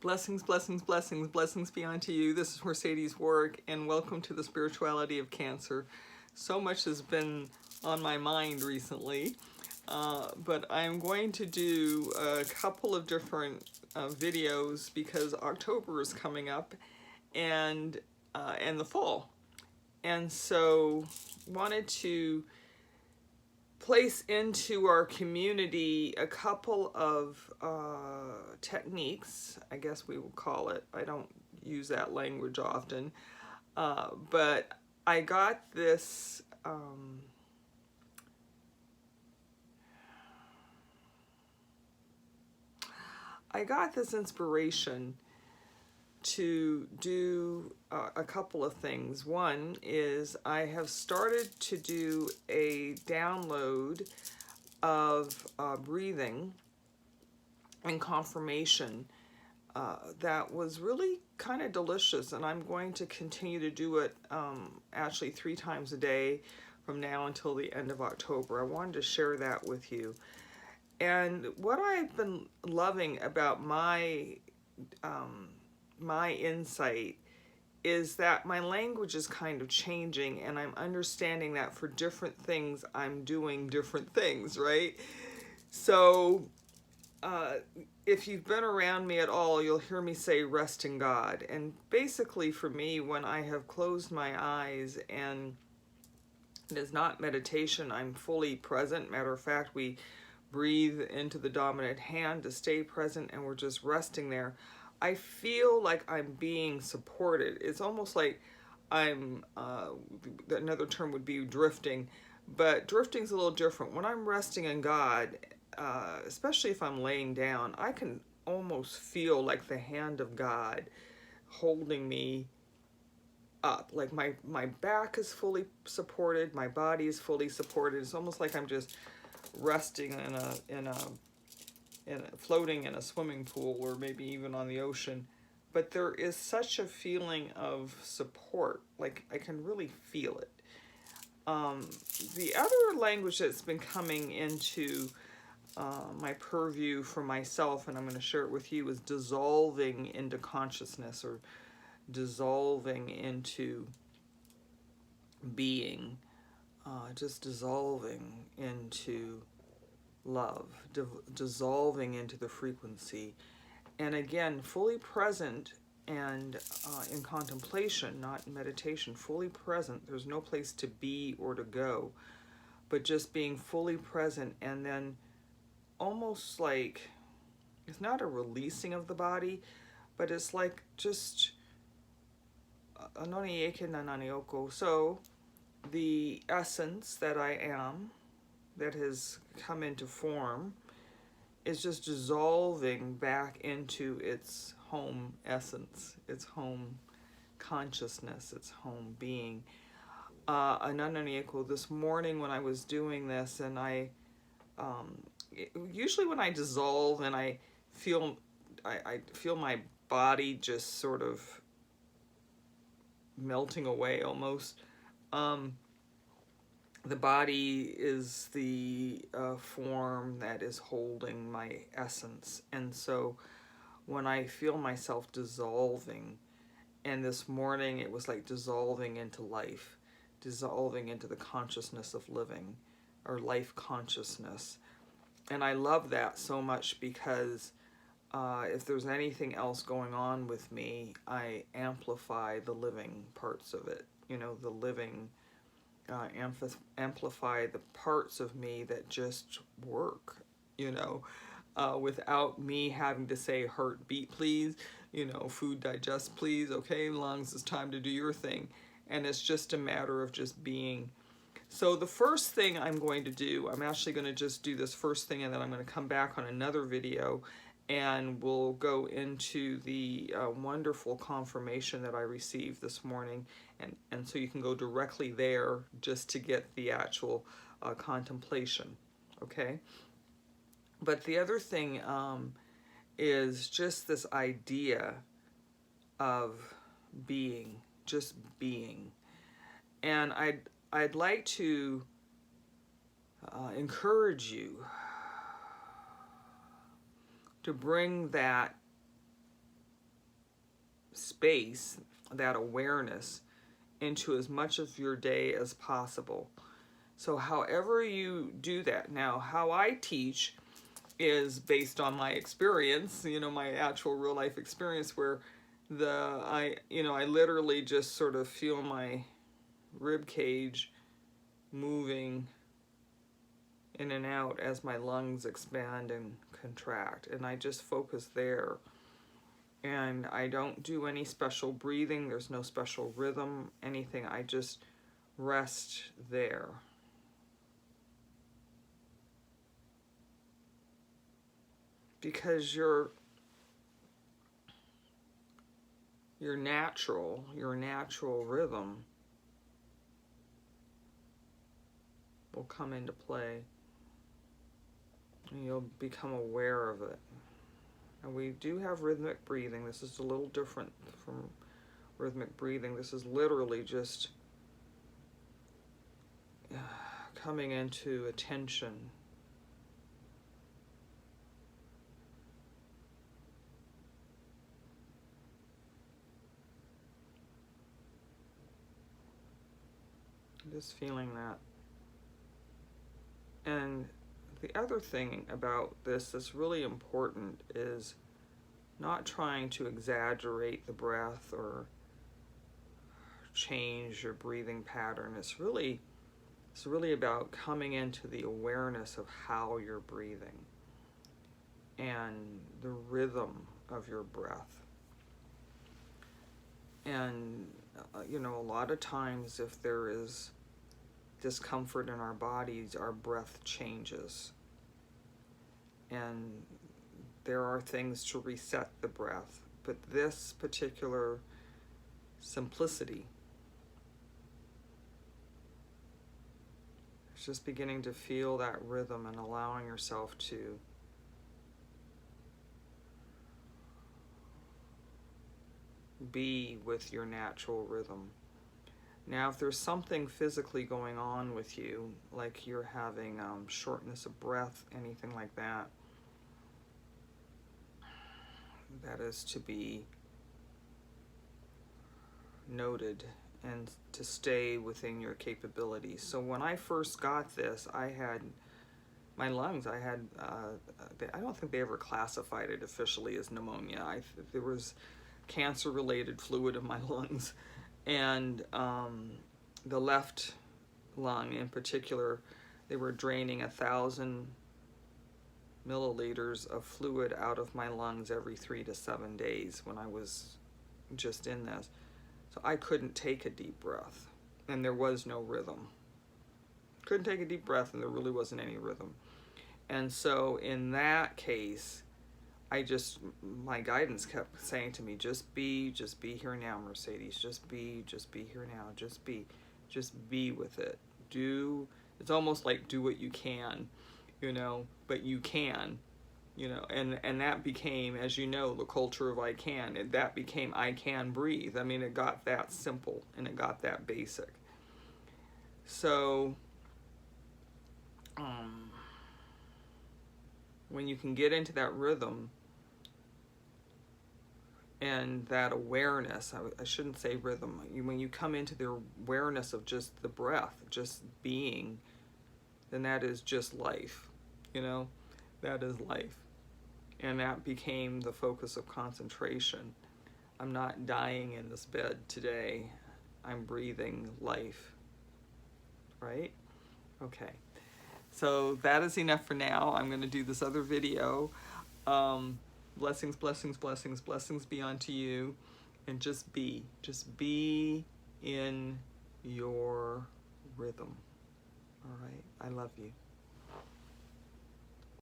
Blessings, blessings, blessings, blessings be unto you. This is Mercedes Warwick, and welcome to the Spirituality of Cancer. So much has been on my mind recently, but I'm going to do a couple of different videos because October is coming up, and the fall, and so wanted to place into our community a couple of techniques, I guess we will call it. I don't use that language often, but I got this inspiration to do a couple of things. One is I have started to do a download of breathing and confirmation that was really kind of delicious, and I'm going to continue to do it actually 3 times a day from now until the end of October. I wanted to share that with you. And what I've been loving about my insight is that my language is kind of changing, and I'm understanding that for different things I'm doing different things, right? So if you've been around me at all, you'll hear me say rest in God. And basically for me, when I have closed my eyes, and it is not meditation, I'm fully present. Matter of fact, we breathe into the dominant hand to stay present, and we're just resting there. I feel like I'm being supported. It's almost like I'm, another term would be drifting, but drifting's a little different. When I'm resting in God, especially if I'm laying down, I can almost feel like the hand of God holding me up. Like my back is fully supported, my body is fully supported. It's almost like I'm just resting floating in a swimming pool, or maybe even on the ocean. But there is such a feeling of support, like I can really feel it. The other language that's been coming into my purview for myself, and I'm going to share it with you, is dissolving into consciousness, or dissolving into being, just dissolving into love, dissolving into the frequency. And again, fully present and in contemplation, not in meditation, fully present. There's no place to be or to go, but just being fully present, and then almost like, it's not a releasing of the body, but it's like just so the essence that I am, that has come into form, is just dissolving back into its home essence, its home consciousness, its home being. This morning when I was doing this, and usually when I dissolve and I feel my body just sort of melting away almost. The body is the form that is holding my essence. And so when I feel myself dissolving, and this morning it was like dissolving into life, dissolving into the consciousness of living, or life consciousness. And I love that so much, because if there's anything else going on with me, I amplify the living parts of it. You know, the living, amplify the parts of me that just work, you know, without me having to say heartbeat please, you know, food digest please, okay, lungs, it's time to do your thing. And it's just a matter of just being. So the first thing I'm going to do, I'm actually going to just do this first thing, and then I'm going to come back on another video, and we'll go into the wonderful confirmation that I received this morning, and so you can go directly there just to get the actual contemplation. okay? But the other thing is just this idea of being, just being. And I'd like to encourage you to bring that space, that awareness, into as much of your day as possible. So however you do that. Now, how I teach is based on my experience, you know, my actual real life experience, where I literally just sort of feel my rib cage moving in and out as my lungs expand and contract, and I just focus there. And I don't do any special breathing, there's no special rhythm, anything. I just rest there. Because your natural rhythm will come into play, and you'll become aware of it. And we do have rhythmic breathing. This is a little different from rhythmic breathing. This is literally just coming into attention. Just feeling that. And the other thing about this that's really important is not trying to exaggerate the breath or change your breathing pattern. It's really about coming into the awareness of how you're breathing and the rhythm of your breath. And a lot of times if there is discomfort in our bodies, our breath changes. And there are things to reset the breath. But this particular simplicity is just beginning to feel that rhythm and allowing yourself to be with your natural rhythm. Now, if there's something physically going on with you, like you're having shortness of breath, anything like that, that is to be noted and to stay within your capabilities. So when I first got this, I had my lungs, I don't think they ever classified it officially as pneumonia. There was cancer-related fluid in my lungs. And the left lung in particular, they were draining 1,000 milliliters of fluid out of my lungs every 3 to 7 days when I was just in this. So I couldn't take a deep breath, and there was no rhythm. Couldn't take a deep breath, and there really wasn't any rhythm. And so in that case, my guidance kept saying to me, just be here now, Mercedes. Just be here now. Just be with it. It's almost like do what you can, but you can, and that became, as you know, the culture of I can. That became I can breathe. I mean, it got that simple and it got that basic. So, when you can get into that rhythm and that awareness, I shouldn't say rhythm, when you come into the awareness of just the breath, just being, then that is just life, that is life. And that became the focus of concentration. I'm not dying in this bed today, I'm breathing life, right? Okay. So that is enough for now. I'm going to do this other video. Blessings, blessings, blessings, blessings be unto you. And just be in your rhythm. All right. I love you.